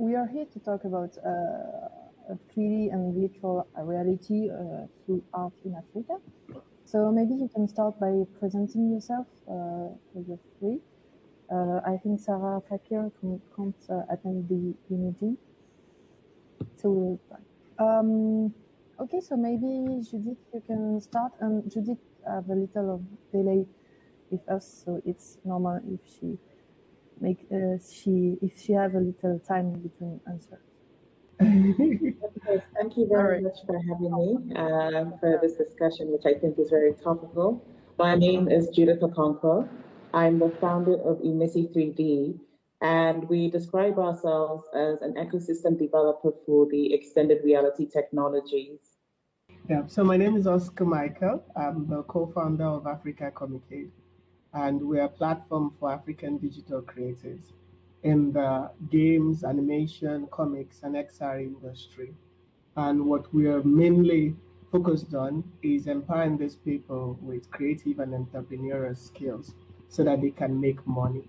we are here to talk about 3D and virtual reality through art in Africa. So maybe you can start by presenting yourself for the three. I think Sarah Fakir can't attend the meeting. So we'll try. Okay, so maybe Judith, you can start. Judith have a little of delay with us, so it's normal if she if she have a little time between answers. Okay, thank you very much for having me for this discussion, which I think is very topical. My name is Judith Okonkwo. I'm the founder of Emisi 3D, and we describe ourselves as an ecosystem developer for the extended reality technologies. Yeah, so my name is Oscar Michael. I'm the co-founder of Africacomicade, and we're a platform for African digital creators in the games, animation, comics, and XR industry. And what we are mainly focused on is empowering these people with creative and entrepreneurial skills so that they can make money.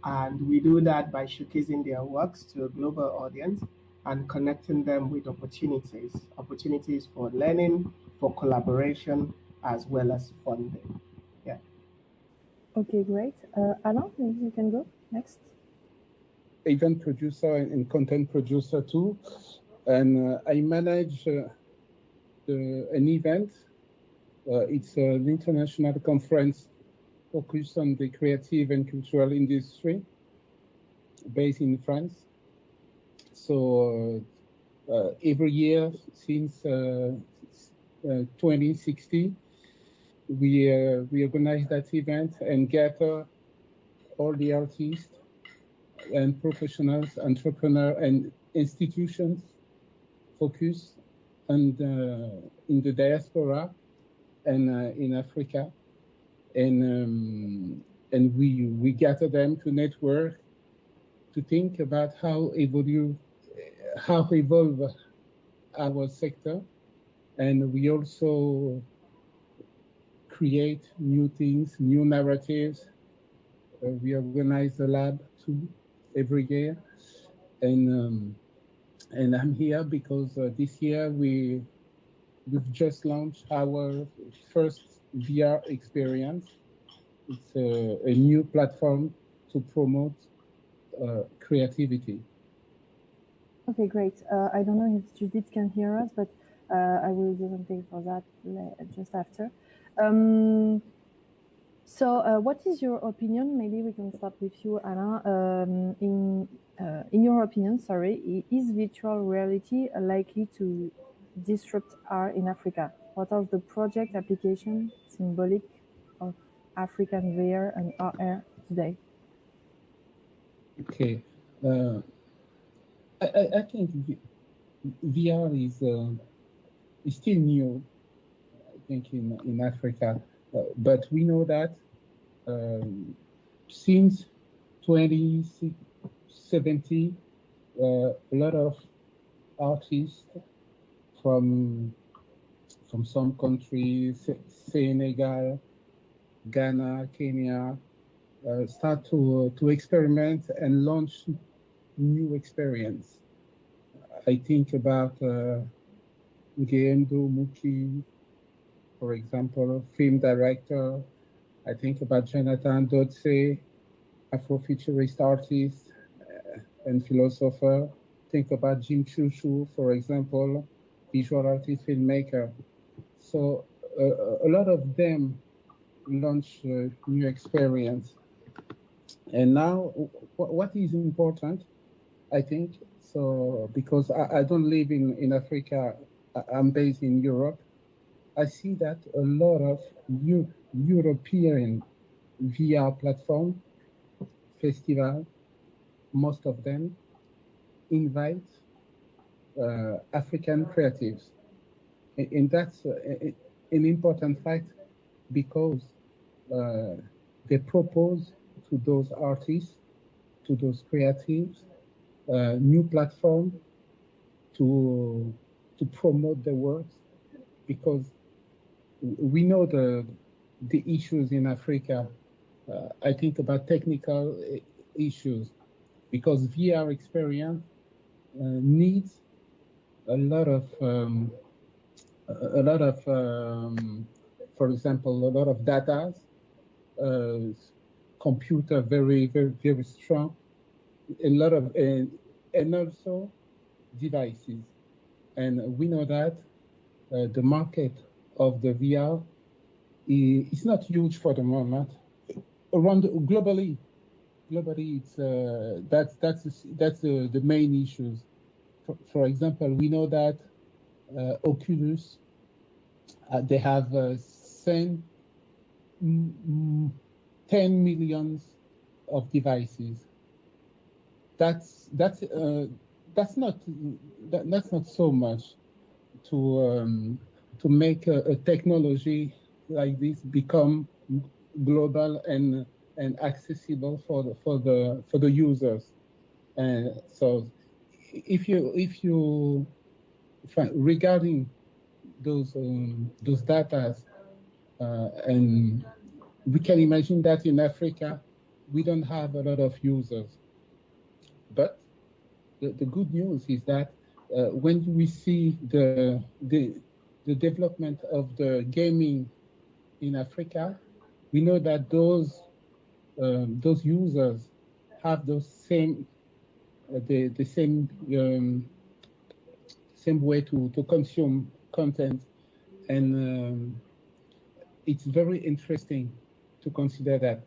And we do that by showcasing their works to a global audience and connecting them with opportunities for learning, for collaboration, as well as funding. Yeah. Okay, great. Alain, maybe you can go next. Event producer and content producer too. And I manage an event. It's an international conference focused on the creative and cultural industry based in France. So every year since 2016, we organize that event and gather all the artists and professionals, entrepreneurs, and institutions focused on in the diaspora and in Africa, and we gather them to network, to think about how evolve our sector, and we also create new things, new narratives. We organize a lab too every year, and I'm here because this year we've just launched our first VR experience. It's a new platform to promote creativity. Okay, great. I don't know if Judith can hear us, but I will do something for that just after. So what is your opinion? Maybe we can start with you, Alain. In your opinion, sorry, is virtual reality likely to disrupt art in Africa? What are the project application symbolic of African VR and AR today? Okay, I think VR is still new, I think, in Africa, but we know that since 2017, a lot of artists from some countries, Senegal, Ghana, Kenya, start to experiment and launch new experience. I think about Ngendo Muki, for example, film director. I think about Jonathan Dotse, Afrofuturist artist and philosopher. Think about Jim Chushu, for example, visual artist, filmmaker. So a lot of them launch new experience. And now what is important, I think, so because I don't live in Africa, I'm based in Europe, I see that a lot of European VR platform, festival, most of them invite African creatives. And that's an important fact because they propose to those artists, to those creatives, new platform to promote their works, because we know the issues in Africa. I think about technical issues, because VR experience needs a lot of, for example, a lot of data, computer very strong, a lot of, and also devices. And we know that the market of the VR is not huge for the moment. Around globally, it's that's the main issues. For example, we know that Oculus, they have 10 millions of devices. That's not so much to make a technology like this become global and accessible for the users. And so if you regarding those data, and we can imagine that in Africa we don't have a lot of users, but the good news is that when we see the development of the gaming in Africa, we know that those users have those same the same way to consume content, and it's very interesting to consider that.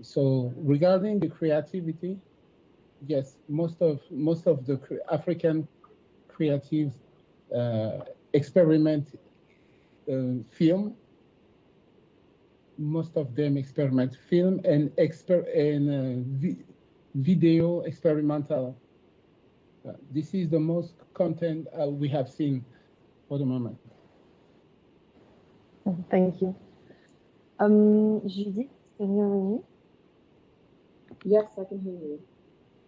So regarding the creativity, yes, most of the African creatives experiment film. Most of them experiment film and video experimental. This is the most content we have seen for the moment. Thank you. Judith, can you hear me? Yes, I can hear you.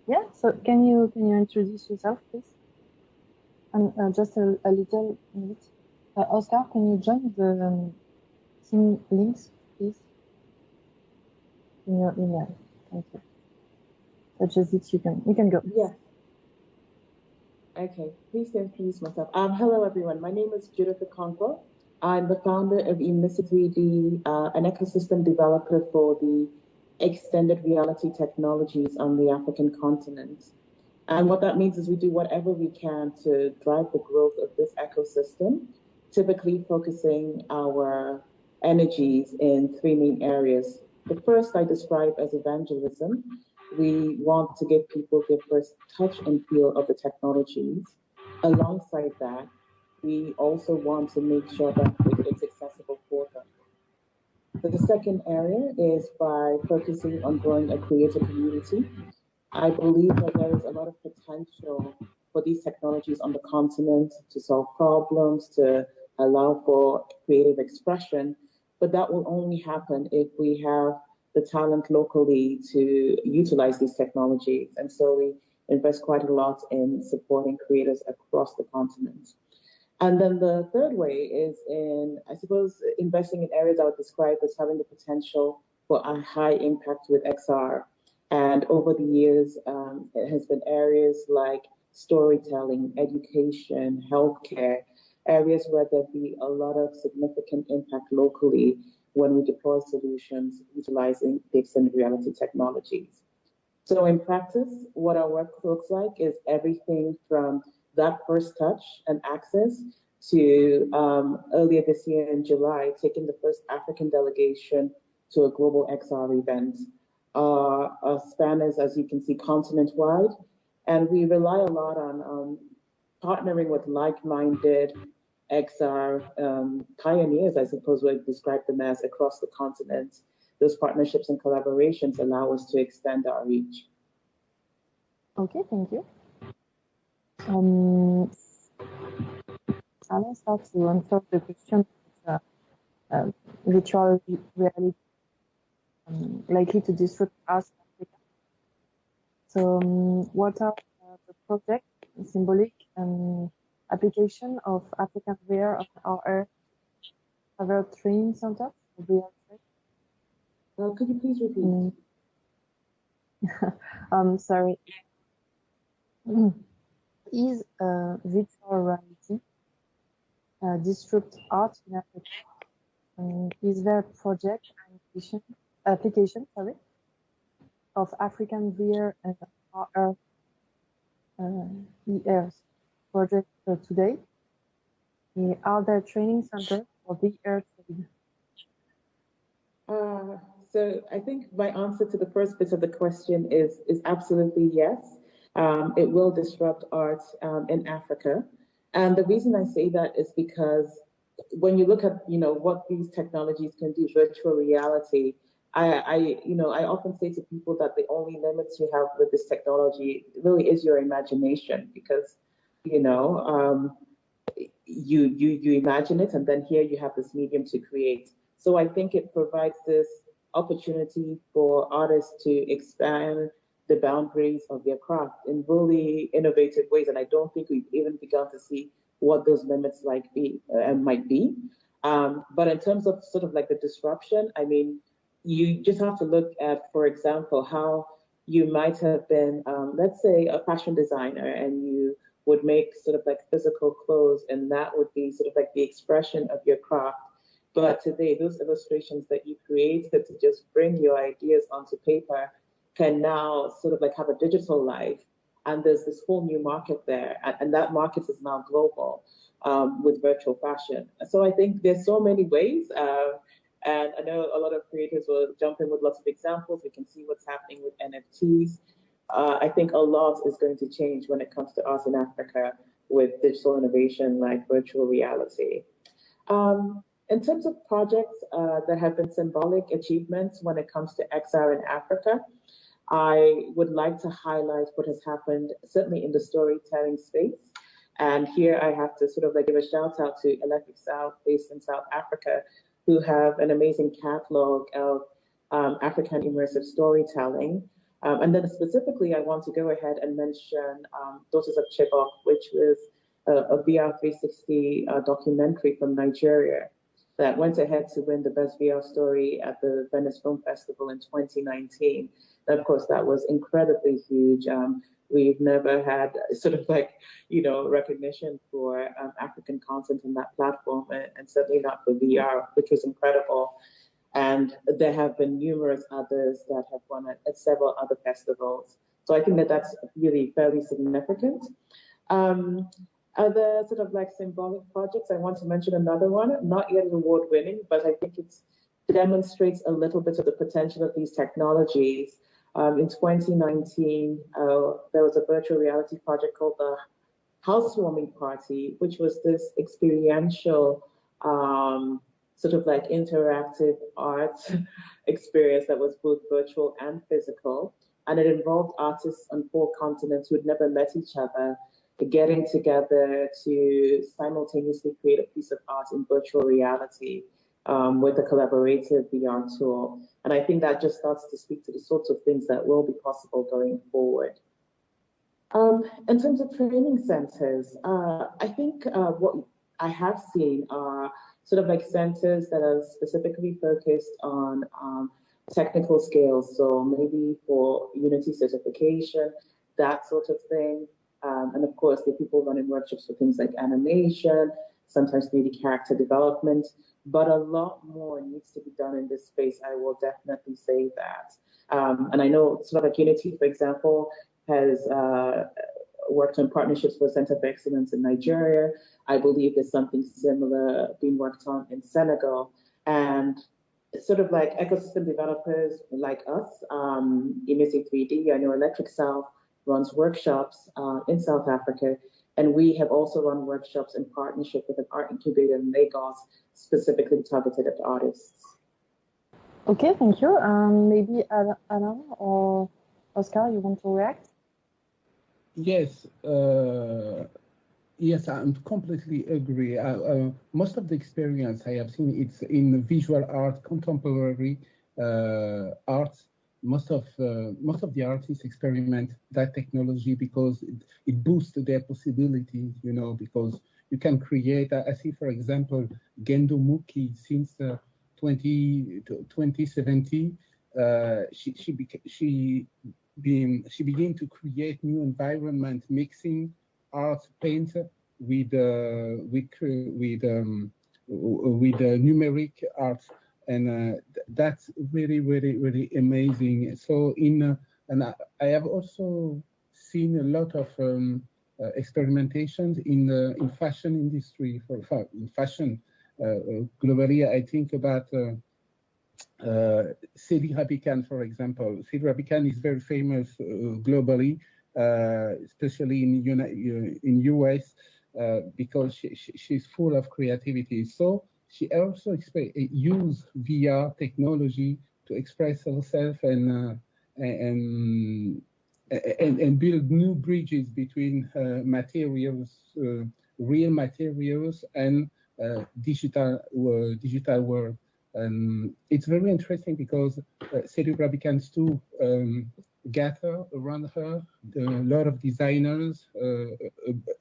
Yeah, so can you introduce yourself, please? And just a little bit. Oscar, can you join the team links, please? In your email. Thank you. So Judith, you can go. Yeah. Okay, please introduce myself. Hello, everyone. My name is Judith Okonkwo. I'm the founder of Emissary3D, an ecosystem developer for the extended reality technologies on the African continent. And what that means is we do whatever we can to drive the growth of this ecosystem, typically focusing our energies in three main areas. The first I describe as evangelism. We want to give people their first touch and feel of the technologies. Alongside that, we also want to make sure that it's accessible for them. The second area is by focusing on growing a creator community. I believe that there is a lot of potential for these technologies on the continent to solve problems, to allow for creative expression, but that will only happen if we have the talent locally to utilize these technologies. And so we invest quite a lot in supporting creators across the continent. And then the third way is in, I suppose, investing in areas I would describe as having the potential for a high impact with XR. And over the years, it has been areas like storytelling, education, healthcare, areas where there'd be a lot of significant impact locally when we deploy solutions utilizing the extended reality technologies. So in practice, what our work looks like is everything from that first touch and access to earlier this year in July, taking the first African delegation to a global XR event. Our span is, as you can see, continent-wide, and we rely a lot on partnering with like-minded XR pioneers, I suppose we'd describe them as, across the continent. Those partnerships and collaborations allow us to extend our reach. Okay, thank you. Alain starts to answer the question virtual reality likely to disrupt us in Africa. So what are the project, symbolic application of African VR on our other training centers? Could you please repeat? Sorry. is virtual reality disrupt art in Africa? Is there a project and application of African VR and AR ERs project today? Are there training centers for VR trade? So I think my answer to the first bit of the question is absolutely yes. It will disrupt art in Africa. And the reason I say that is because when you look at, what these technologies can do, virtual reality, I often say to people that the only limits you have with this technology really is your imagination, because, you imagine it, and then here you have this medium to create. So I think it provides this opportunity for artists to expand the boundaries of their craft in really innovative ways. And I don't think we've even begun to see what those limits might be. But in terms of sort of like the disruption, I mean, you just have to look at, for example, how you might have been, let's say, a fashion designer, and you would make sort of like physical clothes, and that would be sort of like the expression of your craft. But today, those illustrations that you created to just bring your ideas onto paper can now sort of like have a digital life. And there's this whole new market there. And that market is now global with virtual fashion. So I think there's so many ways. And I know a lot of creators will jump in with lots of examples. We can see what's happening with NFTs. I think a lot is going to change when it comes to us in Africa with digital innovation like virtual reality. In terms of projects that have been symbolic achievements when it comes to XR in Africa, I would like to highlight what has happened, certainly in the storytelling space. And here I have to sort of like give a shout out to Electric South, based in South Africa, who have an amazing catalog of African immersive storytelling. And then specifically, I want to go ahead and mention Daughters of Chibok, which was a VR 360 documentary from Nigeria that went ahead to win the best VR story at the Venice Film Festival in 2019. And of course, that was incredibly huge. We've never had sort of like, recognition for African content on that platform, and certainly not for VR, which was incredible. And there have been numerous others that have won at several other festivals. So I think that that's really fairly significant. Other sort of like symbolic projects, I want to mention another one, not yet award winning, but I think it demonstrates a little bit of the potential of these technologies. In 2019, there was a virtual reality project called the Housewarming Party, which was this experiential sort of like interactive art experience that was both virtual and physical. And it involved artists on 4 continents who had never met each other, getting together to simultaneously create a piece of art in virtual reality with a collaborative VR tool. And I think that just starts to speak to the sorts of things that will be possible going forward. In terms of training centers, I think what I have seen are sort of like centers that are specifically focused on technical skills. So maybe for Unity certification, that sort of thing. And of course, the people running workshops for things like animation, sometimes maybe character development, but a lot more needs to be done in this space. I will definitely say that. And I know sort of like Unity, for example, has worked on partnerships for Center of Excellence in Nigeria. I believe there's something similar being worked on in Senegal. And sort of like ecosystem developers like us, Emitting 3D, I know Electric South runs workshops in South Africa. And we have also run workshops in partnership with an art incubator in Lagos, specifically targeted at artists. Okay, thank you. Maybe Alain or Oscar, you want to react? Yes, yes, I completely agree. Most of the experience I have seen, it's in visual art, contemporary arts. Most of the artists experiment that technology because it boosts their possibilities, because you can create, I see, for example, Gendo Muki since 2017, she began to create new environment, mixing art paint with numeric art, and that's really, really, really amazing. So and I have also seen a lot of experimentations in fashion industry in fashion globally. I think about Céline Rabican, for example. Céline Rabican is very famous globally, especially in US, because she's full of creativity. So she also used VR technology to express herself and build new bridges between materials, real materials, and digital world. It's very interesting because Céline Rabican's too gather around her a lot of designers, a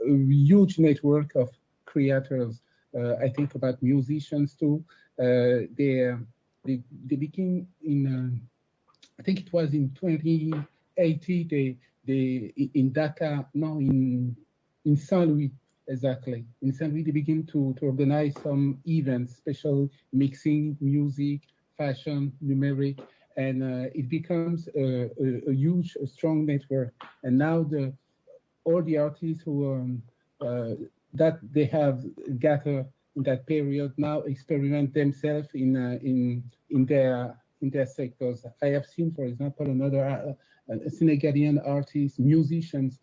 huge network of creators. I think about musicians too. They begin in, I think it was in 2080. They in Dakar, no, in Saint Louis. Exactly. In Saint Louis, they begin to organize some events, special mixing, music, fashion, numeric, and it becomes a huge, strong network. And now all the artists who that they have gathered in that period now experiment themselves in their sectors. I have seen, for example, another Senegalian artist, musicians.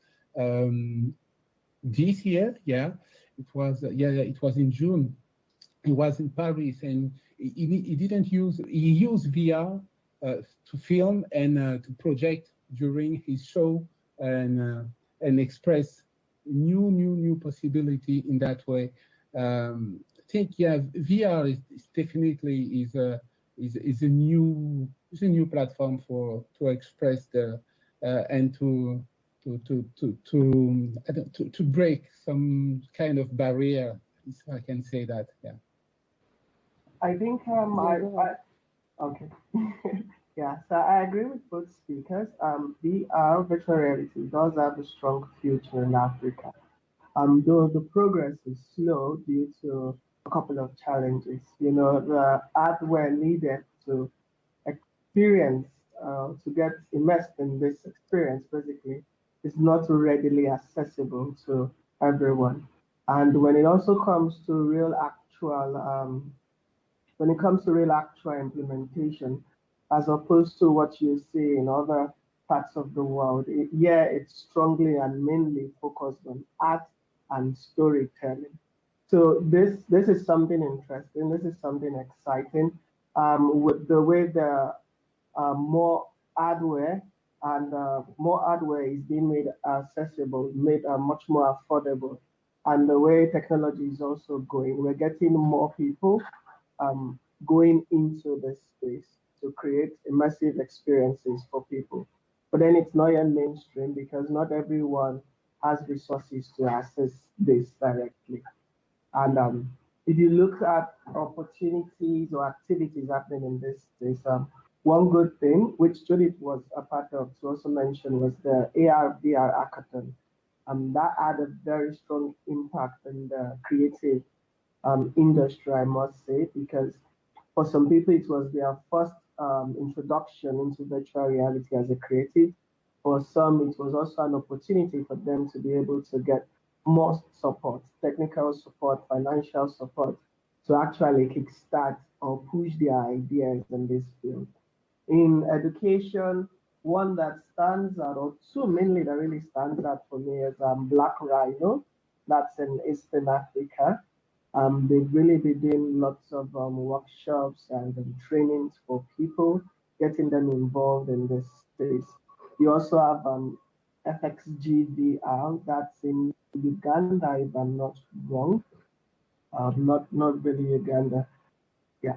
This year, it was in June. He was in Paris, and he didn't use. He used VR to film and to project during his show and express new possibility in that way. I think VR is definitely is a new platform to express the and to break some kind of barrier, if I can say that. Yeah. I think okay. Yeah, so I agree with both speakers. VR, virtual reality, does have a strong future in Africa. Though the progress is slow due to a couple of challenges. You know, the hardware needed to experience, to get immersed in this experience, basically, is not readily accessible to everyone. And when it also comes to real actual, when it comes to real actual implementation, as opposed to what you see in other parts of the world, it's strongly and mainly focused on art and storytelling. So this is something interesting. This is something exciting. With the way the more hardware and more hardware is being made accessible, made much more affordable, and the way technology is also going, we're getting more people going into this space to create immersive experiences for people. But then it's not yet mainstream because not everyone has resources to access this directly. And if you look at opportunities or activities happening in this space, one good thing, which Judith was a part of, to also mention, was the AR/VR hackathon. That had a very strong impact in the creative industry, I must say, because for some people it was their first introduction into virtual reality as a creative. For some, it was also an opportunity for them to be able to get more support, technical support, financial support, to actually kickstart or push their ideas in this field. In education, one that stands out, or two mainly that really stands out for me, is Black Rhino. That's in Eastern Africa. They've really been doing lots of workshops and trainings for people, getting them involved in this space. You also have FXGVR, that's in Uganda, if I'm not wrong. Not really Uganda. Yeah.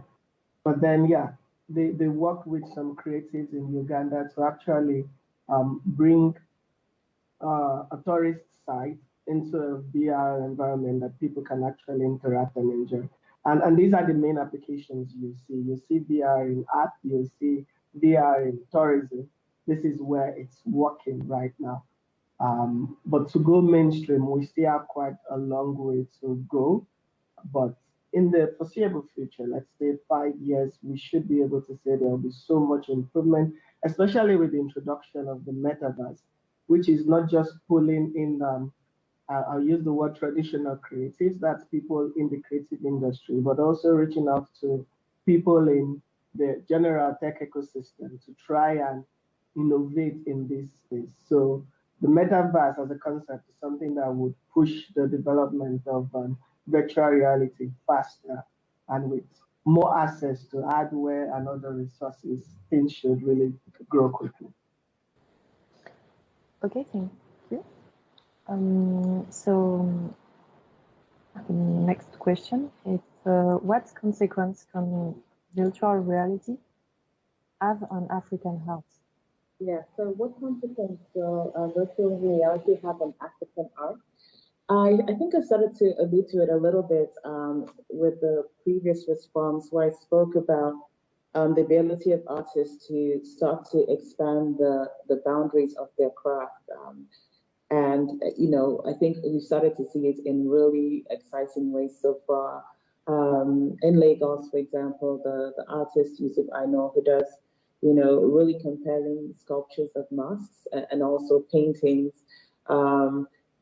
But then, they work with some creatives in Uganda to actually bring a tourist site into a VR environment that people can actually interact and enjoy. And these are the main applications you see. You see VR in art, you see VR in tourism. This is where it's working right now. But to go mainstream, we still have quite a long way to go. But in the foreseeable future, let's say 5 years, we should be able to say there will be so much improvement, especially with the introduction of the metaverse, which is not just pulling in, I'll use the word traditional creatives, that's people in the creative industry, but also reaching out to people in the general tech ecosystem to try and innovate in this space. So the metaverse as a concept is something that would push the development of virtual reality faster, and with more access to hardware and other resources, things should really grow quickly. Okay, thank you. So next question is, what consequence can virtual reality have on African health? Yeah, so what consequence will virtual reality have on African art? I think I started to allude to it a little bit with the previous response, where I spoke about the ability of artists to start to expand the boundaries of their craft. And, you know, I think we started to see it in really exciting ways so far. In Lagos, for example, the artist Yusuf I know, who does, you know, really compelling sculptures of masks and also paintings,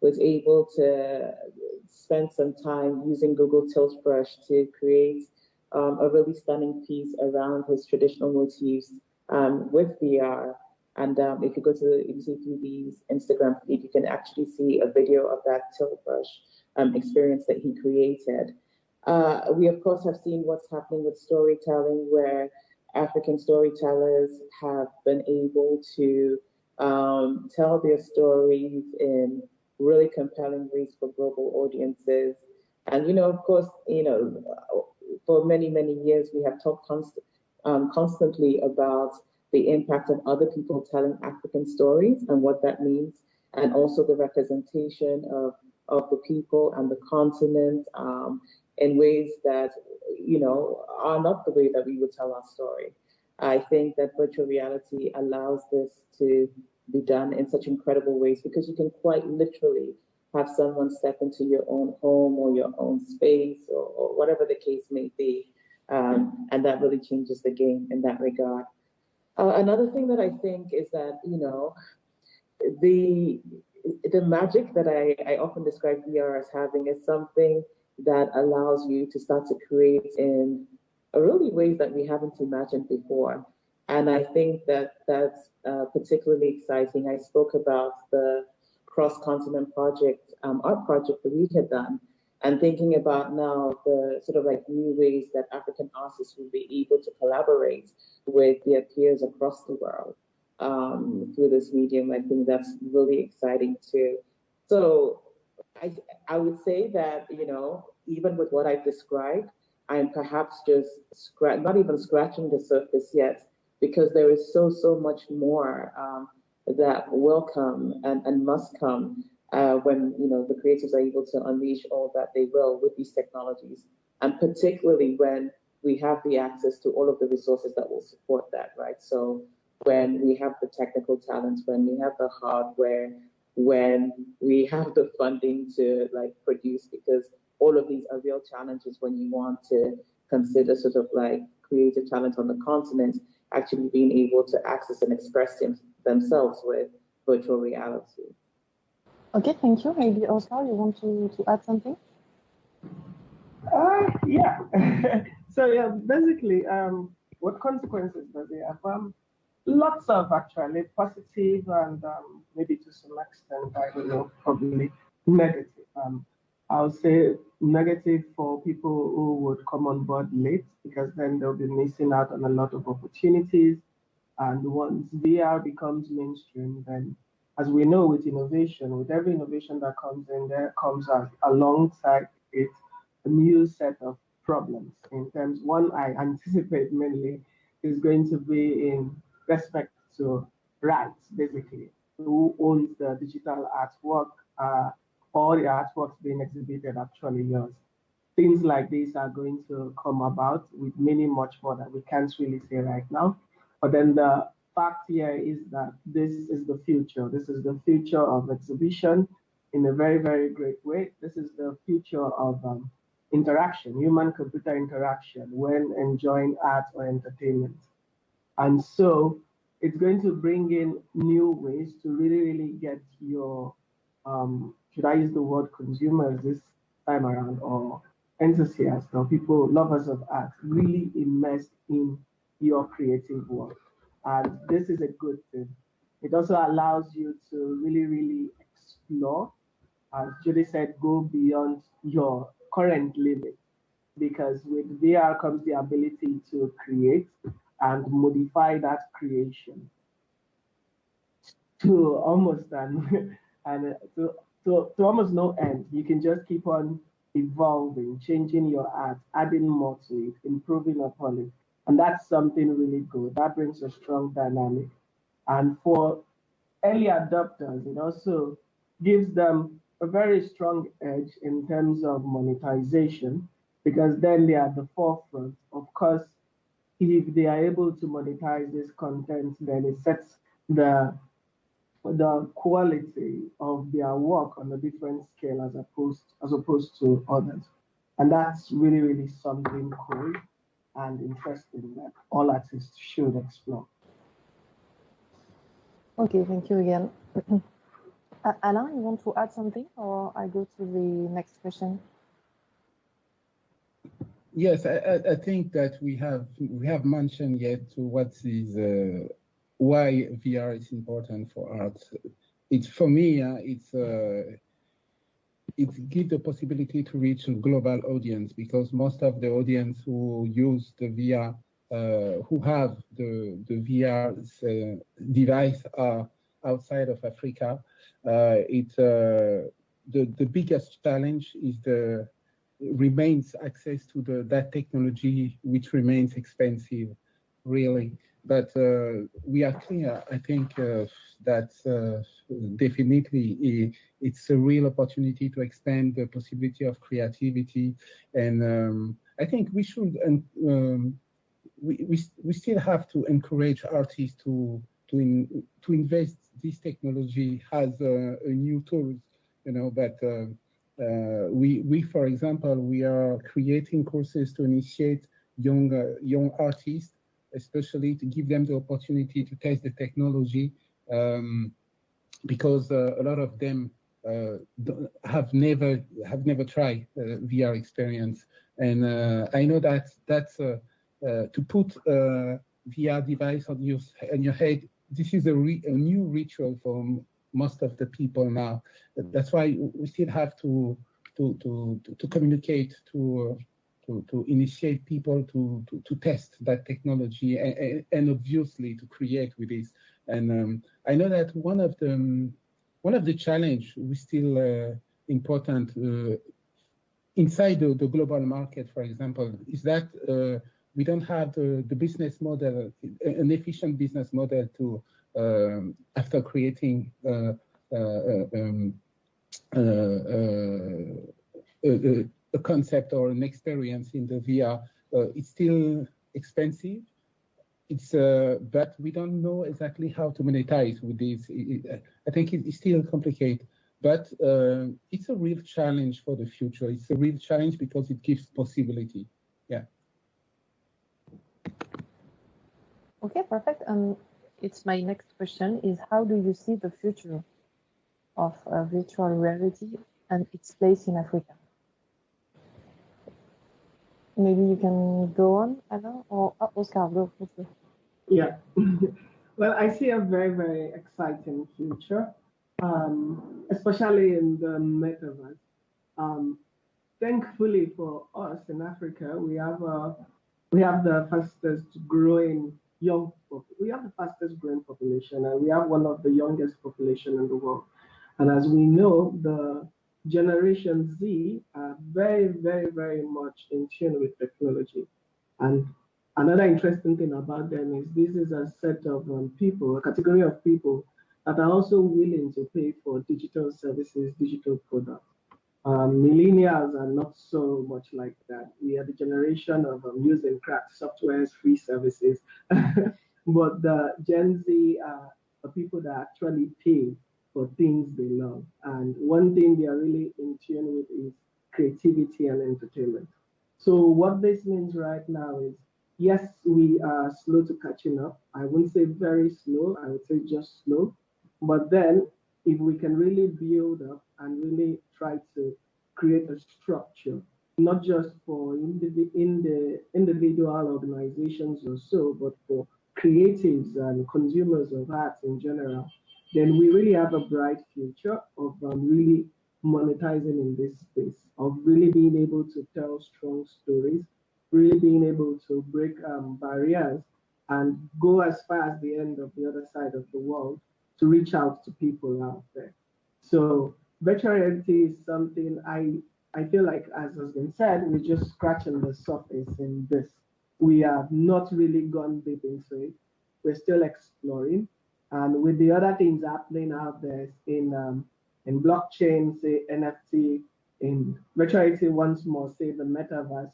was able to spend some time using Google Tilt Brush to create a really stunning piece around his traditional motifs with VR. And if you go to EBC3D's Instagram feed, you can actually see a video of that tilt brush experience that he created. We, of course, have seen what's happening with storytelling, where African storytellers have been able to tell their stories in really compelling ways for global audiences. And, you know, of course, you know, for many, many years, we have talked constantly about the impact of other people telling African stories and what that means, and also the representation of the people and the continent in ways that, you know, are not the way that we would tell our story. I think that virtual reality allows this to be done in such incredible ways, because you can quite literally have someone step into your own home or your own space or whatever the case may be. And that really changes the game in that regard. Another thing that I think is that, you know, the magic that I often describe VR as having is something that allows you to start to create in really ways that we haven't imagined before. And I think that that's particularly exciting. I spoke about the cross-continent project, art project that we had done, and thinking about now the sort of like new ways that African artists will be able to collaborate with their peers across the world through this medium. I think that's really exciting too. So I would say that, you know, even with what I've described, I'm perhaps just not even scratching the surface yet, because there is so much more that will come and must come when, you know, the creators are able to unleash all that they will with these technologies, and particularly when we have the access to all of the resources that will support that, right? So when we have the technical talents, when we have the hardware, when we have the funding to like produce, because all of these are real challenges when you want to consider sort of like creative talent on the continent actually being able to access and express themselves with virtual reality. Okay, thank you. Maybe Oscar, you want to add something? Yeah. So yeah, basically, what consequences does it have? Lots of actually positive and maybe to some extent, I don't know, probably negative. I'll say negative for people who would come on board late, because then they'll be missing out on a lot of opportunities. And once VR becomes mainstream, then as we know with innovation, with every innovation that comes in, there comes alongside it a new set of problems. In terms, one I anticipate mainly is going to be in respect to rights, basically. Who owns the digital artwork? All the artworks being exhibited actually yours. Things like this are going to come about with many much more that we can't really say right now. But then the fact here is that this is the future. This is the future of exhibition in a very, very great way. This is the future of interaction, human-computer interaction when enjoying art or entertainment. And so it's going to bring in new ways to really, really get your, should I use the word consumers this time around, or enthusiasts or people, lovers of art, really immersed in your creative work. And this is a good thing. It also allows you to really, really explore, as Judy said, go beyond your current limit. Because with VR comes the ability to create and modify that creation to almost to almost no end. You can just keep on evolving, changing your art, adding more to it, improving upon it. And that's something really good. That brings a strong dynamic. And for early adopters, it also gives them a very strong edge in terms of monetization, because then they are at the forefront. Of course, if they are able to monetize this content, then it sets the quality of their work on a different scale as opposed to others. And that's really, really something cool and interesting that all artists should explore. Okay, thank you again. Alain, you want to add something, or I go to the next question? Yes, I think that we have mentioned yet to what is why VR is important for art. It's for me, it gives the possibility to reach a global audience, because most of the audience who use the VR, who have the VR device are outside of Africa. The biggest challenge is remains access to that technology, which remains expensive, really. But we are clear, I think, that definitely it's a real opportunity to expand the possibility of creativity. And I think we should, we still have to encourage artists to invest this technology as a new tool, but we, for example, we are creating courses to initiate young artists, especially to give them the opportunity to test the technology, because a lot of them have never tried VR experience. And I know that's to put a VR device on your head. This is a new ritual for most of the people now. That's why we still have to communicate, to initiate people to test that technology, and obviously to create with this. And I know that one of the challenge we still important inside the global market, for example, is that we don't have the business model, an efficient business model to after creating a concept or an experience in the VR. It's still expensive. It's but we don't know exactly how to monetize with this. I think it's still complicated, but it's a real challenge for the future. It's a real challenge because it gives possibility. Yeah. Okay, perfect. It's my next question is, how do you see the future of virtual reality and its place in Africa? Maybe you can go on, Alain, or Oscar, go. Yeah. Well, I see a very, very exciting future, especially in the metaverse. Thankfully for us in Africa, we have the fastest growing population, and we have one of the youngest population in the world. And as we know, the Generation Z are very, very, very much in tune with technology. And another interesting thing about them is this is a set of people, a category of people that are also willing to pay for digital services, digital products. Millennials are not so much like that. We are the generation of use and crack softwares, free services. but the Gen Z are the people that actually pay for things they love. And one thing they are really in tune with is creativity and entertainment. So what this means right now is, yes, we are slow to catching up. I wouldn't say very slow, I would say just slow. But then if we can really build up and really try to create a structure, not just for individual organizations or so, but for creatives and consumers of art in general, then we really have a bright future of really monetizing in this space, of really being able to tell strong stories, really being able to break barriers and go as far as the end of the other side of the world to reach out to people out there. So virtual reality is something I feel like, as has been said, we're just scratching the surface in this. We have not really gone deep into it. We're still exploring. And with the other things happening out there in blockchain, say NFT, in virtual reality once more, say the metaverse,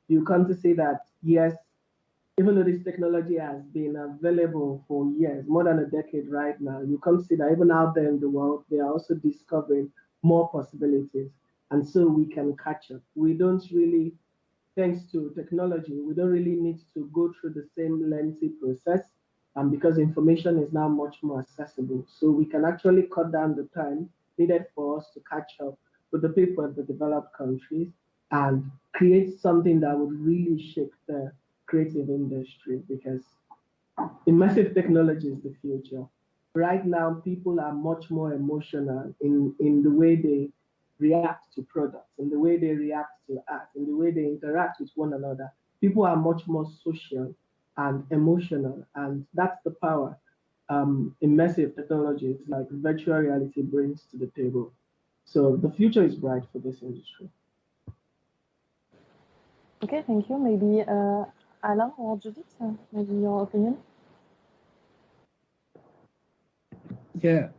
you come to see that, yes, even though this technology has been available for years, more than a decade right now, you come to see that even out there in the world, they are also discovering more possibilities. And so we can catch up. We don't really, thanks to technology, we don't really need to go through the same lengthy process, because information is now much more accessible. So we can actually cut down the time needed for us to catch up with the people in the developed countries and create something that would really shake the creative industry, because immersive technology is the future. Right now, people are much more emotional in the way they react to products, in the way they react to art, in the way they interact with one another. People are much more social and emotional, and that's the power immersive technologies like virtual reality brings to the table. So the future is bright for this industry. Okay, thank you. Maybe Alain or Judith, maybe your opinion? Yeah,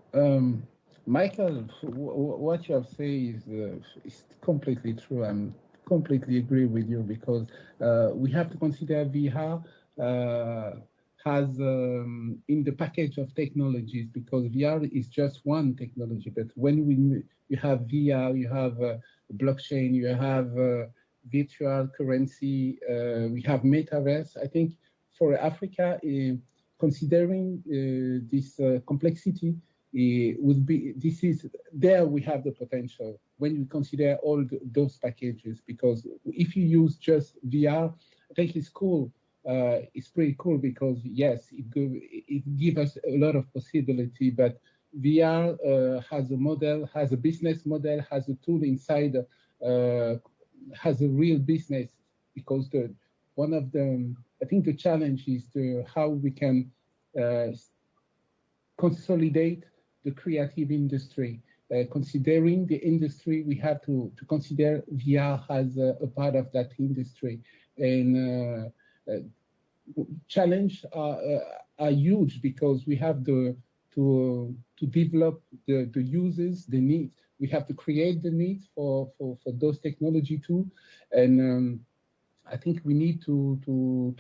Michael, what you have said is completely true. I'm completely agree with you, because we have to consider VR has in the package of technologies, because VR is just one technology. But when you have VR, you have blockchain, you have virtual currency, we have metaverse. I think for Africa, considering this complexity, would be there we have the potential when we consider all those packages. Because if you use just VR, I think it's cool. It's pretty cool, because yes, it gives us a lot of possibility. But VR has a model, has a business model, has a tool inside, has a real business. Because one of the, I think the challenge is how we can consolidate the creative industry. Considering the industry, we have to consider VR as a part of that industry. And challenge are huge, because we have to develop the uses, the needs. We have to create the needs for those technology too. And I think we need to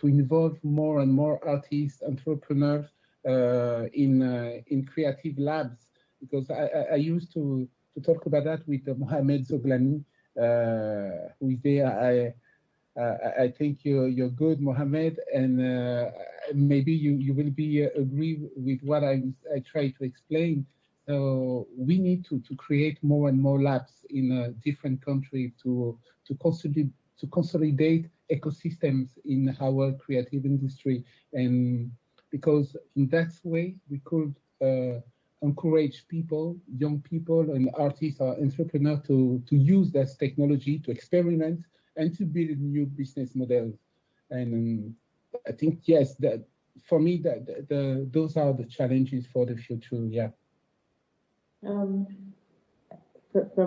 involve more and more artists, entrepreneurs in creative labs, because I used to talk about that with Mohamed Zoglani, who is there. I think you're good, Mohamed, and maybe you will be agree with what I try to explain. So we need to create more and more labs in different countries to consolidate ecosystems in our creative industry, and because in that way we could encourage people, young people and artists or entrepreneurs to use this technology to experiment and to build new business models. And I think, yes, that for me, those are the challenges for the future. Yeah. From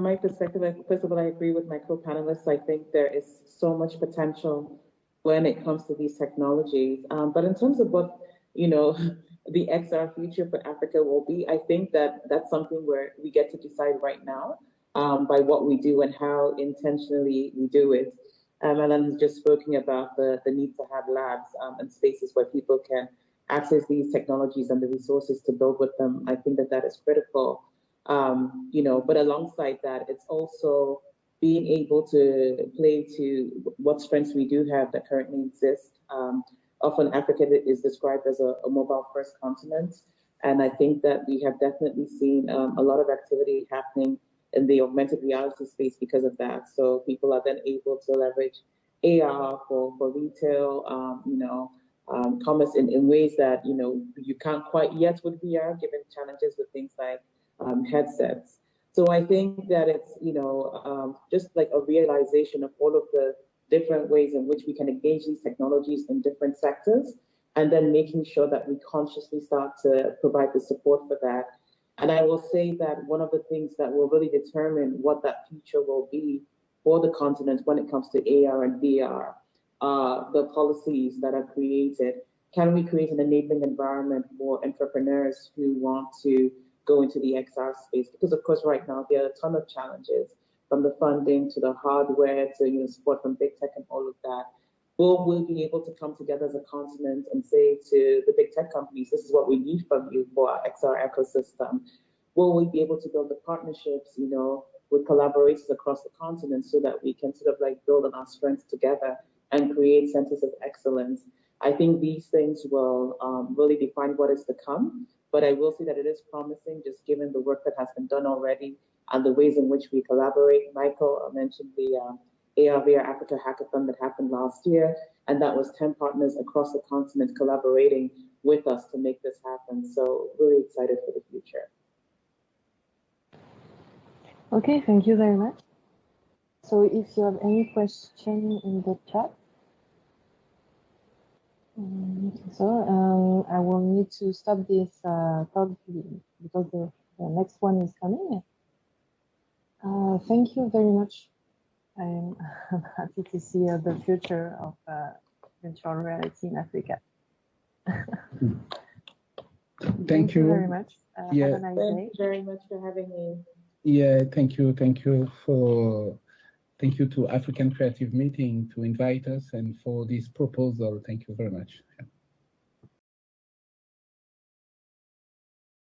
my perspective, first of all, I agree with my co-panelists. I think there is so much potential when it comes to these technologies. But in terms of what, the XR future for Africa will be, I think that's something where we get to decide right now by what we do and how intentionally we do it. Alain has just spoken about the need to have labs and spaces where people can access these technologies and the resources to build with them. I think that that is critical. But alongside that, it's also being able to play to what strengths we do have that currently exist. Often Africa is described as a mobile-first continent, and I think that we have definitely seen a lot of activity happening in the augmented reality space because of that. So people are then able to leverage AR for retail, commerce in ways that, you can't quite yet with VR, given challenges with things like headsets. So I think that it's, just like a realization of all of the different ways in which we can engage these technologies in different sectors, and then making sure that we consciously start to provide the support for that. And I will say that one of the things that will really determine what that future will be for the continent when it comes to AR and VR, the policies that are created. Can we create an enabling environment for entrepreneurs who want to go into the XR space? Because of course, right now, there are a ton of challenges, from the funding to the hardware to support from big tech and all of that. Will we be able to come together as a continent and say to the big tech companies, this is what we need from you for our XR ecosystem? Will we be able to build the partnerships, with collaborators across the continent so that we can sort of like build on our strengths together and create centers of excellence? I think these things will really define what is to come, but I will say that it is promising just given the work that has been done already and the ways in which we collaborate. Michael mentioned the AR/VR Africa Hackathon that happened last year, and that was 10 partners across the continent collaborating with us to make this happen. So really excited for the future. Okay, thank you very much. So if you have any question in the chat, I will need to stop this talk because the next one is coming. Thank you very much. I'm happy to see the future of virtual reality in Africa. Thank you very much. Have a nice day. Thank you very much for having me. Yeah, thank you to African Creative Meeting to invite us and for this proposal. Thank you very much. Yeah.